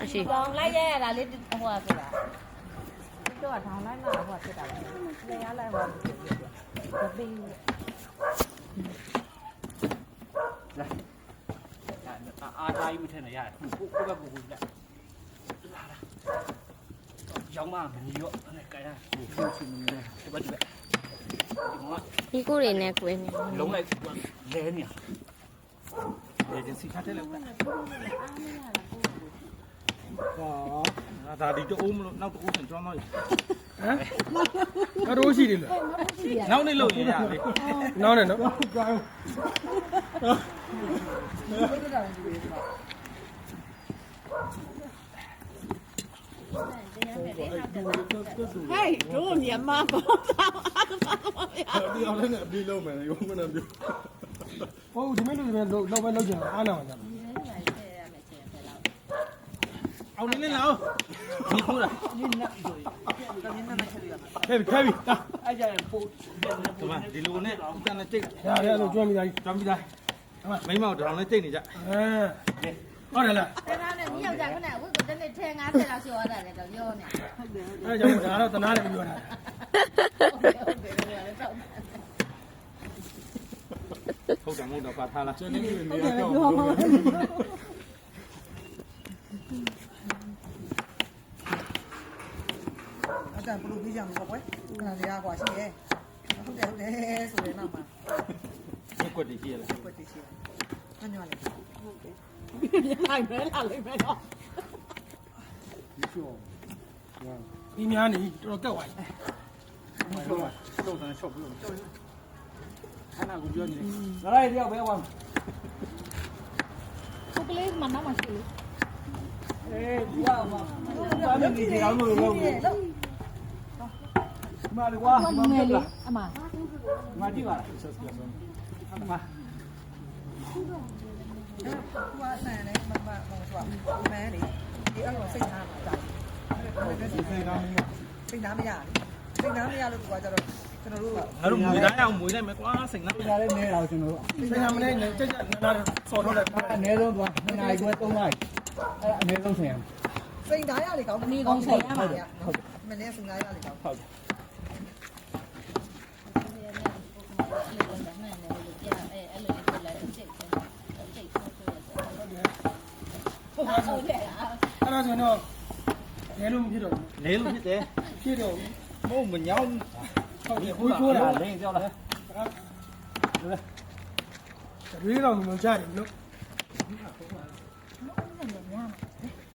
အရှိ တောင်းလိုက်ရတာလေးဟိုကဆိုတာတော့ထောင်းလိုက်မှဟိုကဖြစ်တာလေရလိုက်ဟိုကဘယ်အားသားကြီးမထင်နဲ့ရတယ်ကိုဘက်ကိုလက်ရောင်းမှမနီရောအဲ့ကဲရကိုရှင်နေတယ်ဒီဘက်ဒီမှာ ဒီကိုတွေနဲ့ကွေးနေ လုံးလိုက်လဲနေလေဂျင်စီထားတယ်လို့ဒါဒီတိုးမလို့နောက်တိုးဆန်ကြောင်းတော့ဟမ်ကတော့ရှိတယ်လို့ နောက်နေ့လို့ရရလေ နောက်နဲ့နော်ကြောင်း ဟဲ့တို့မြန်မာပေါ့တော့အားကစားပါဗျာ ဒီအောင်လည်းအပြေးလုံးမယ်ရုံးမနဲ့ပြောဟုတ်ဒီမဲ့လူတွေလောက်ပဲလောက်ကြအားနာမှာကြတယ် အောင်နေနေလားဒီခိုးတာဒီနတ်ဆိုရင်ခဲပြီအဲ့ကြရင်ပို့ဒီမှာဒီလိုနဲ့တန်နဲ့တိတ် ရတယ်လို့ကြွမ်းမိသားကြီး ကြမ်းပြီးသားမိမောက်တောင်နဲ့တိတ်နေကြဟုတ်တယ်လား တနာနဲ့မြောက်ကြခဏဝိတ်ကိုတစ်နေ့ထဲ90လောက်ရှိသွားတယ်တော့ပြောနေအဲကြောင့်ဒါတော့တနာလည်းပြောတာ ဟုတ်တယ်မဟုတ်တော့ပါထားလား ကျွန်တော်နေရာတော့အတန်ဘလူးပြီးကြမှာပေါ့ကွယ်ခဏလေးရကွာရှိရဲ့ဟုတ်တယ်ဆိုရင်တော့မှ ကွက်တည်ရှိရလား ကွက်တည်ရှိတယ်ညညလေးဟုတ်တယ် နိုင်ပဲလာလိမ့်မယ်တော့ ဒီများနေတော်တော်ကက်သွားပြီ တော့တယ်ရှော့ပြီးတော့ခဏကိုပြောနေတယ်ငါလိုက်တယောက်ပဲဝမ်း ခုကလေးမနာမရှိဘူး အေးဝါဝါဘာလို့နေကြအောင်လို့လို့မာလကွာမမေလေးအမမာကြည့်ပါလားအမ ဟိုဆန်နဲ့မမဟိုဆိုတာမန်းလေဒီအဲ့လိုစိတ်ထားမှာတာစိတ်နားမရစိတ်နားမရလို့ကွာကြတော့ကျွန်တော်တို့ ငါတို့မွေးတိုင်းအောင်မွေးလိုက်မယ်ကွာစိတ်နား ဒါလည်းနဲတော့ကျွန်တော်တို့ ဆရာမနဲ့ကြက်ကြက်နာဆော်ထုတ်လိုက် အနည်းဆုံးသွား2နာရီခွဲ3နာရီအဲ့အနည်းဆုံးဆင်ရမယ် စိတ်နားရလေကောင်းမင်းကောင်းစိတ်ရမှာဟုတ်မင်းစိတ်နားရလေကောင်းဟုတ် ဟုတ်ပါဘူးအဲ့ဒါဆိုတော့လဲလို့မဖြစ်တော့ လဲလို့ဖြစ်တယ် ဖြစ်တော့ မဟုတ်မညောင်း ဟုတ်ပြီကိုချိုးတာ လင်းကြောက်လား တွေးတော့မကြတယ်လို့